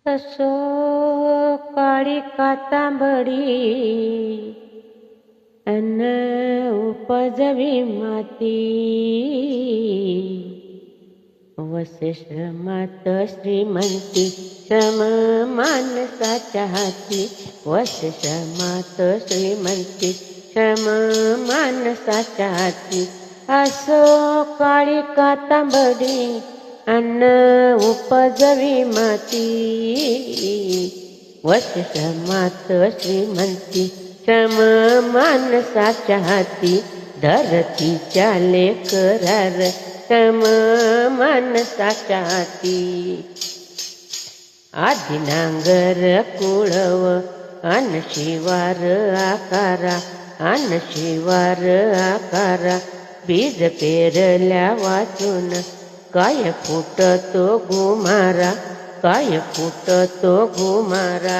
तसो काळी कातांबडी अन उपजवी माती वसे श्रमात श्रीमंती श्रम मानसाच्या हाती वसे श्रमात श्रीमंती श्रम मानसाच्या हाती असो काळी कातांबडी अन्न उपजवी माती वसे श्रमात श्रीमंती श्रम मानसाच्या हाती धरतीच्या लेकरार श्रम मानसाच्या हाती आधी नांगर कुळव अन शिवार आकारा अन शिवार आकारा बीज पेरल्या वाचून काय फुटतो घुमारा काय फुटतो घुमारा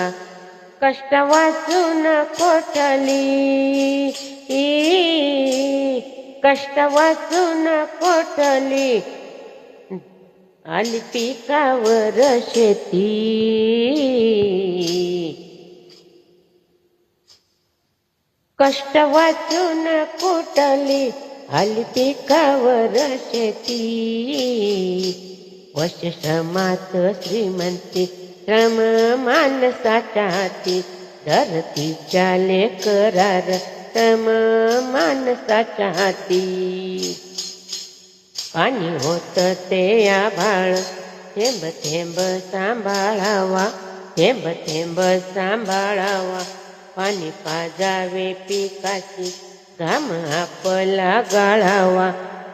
कष्ट वाचून कोठली कष्ट वाचून कोठली आली पिकावर शेती कष्ट वाचून कोठली आली पिकावर शेती वसे श्रमात श्रीमंती श्रम मानसाच्या हाती धरतीच्या लेकरार श्रम मानसाच्या हाती पाणी होत ते आभाळ थेंब थेंब सांभाळावा थेंब थेंब सांभाळावा पाणी पाजावे पिकाची घाम आपला गाळावा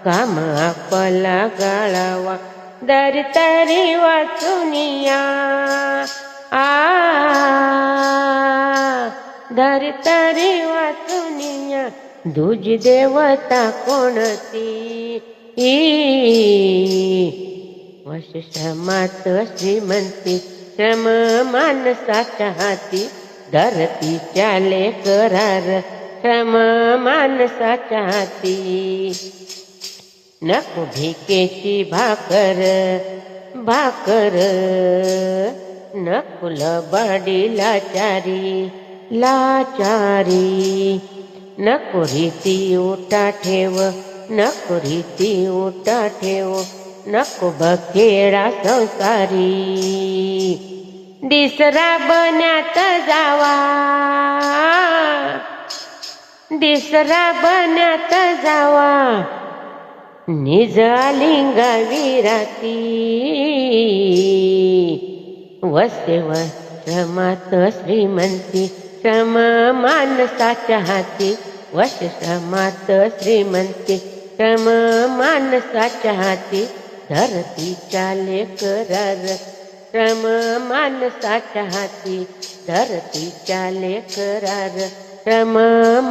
घाम आपला गाळावा दर तरी वाचुनिया दर तरी वाचुनिया दुजी देवता कोणती वसे श्रमात श्रीमंती श्रम मानसाच्या हाती धरतीच्या लेकरार श्रम मानसाच्या हाती नको भिकेची भाकर भाकर नको लबाडी लाचारी लाचारी नको रीती उठा ठेव नको रीती उठा ठेव नको बखेडा संसारी दिसरा बन्यात जावा दिसरा बन्यात जावा निज लिंगावी राती वसे श्रमात श्रीमंती श्रम मानसाच्या हाती वसे श्रमात श्रीमंती श्रम मानसाच्या हाती धरतीच्या लेकरार श्रम मानसाच्या हाती धरतीच्या लेकरार श्रम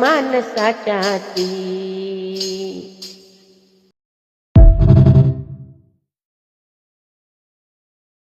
मानसाच्या हाती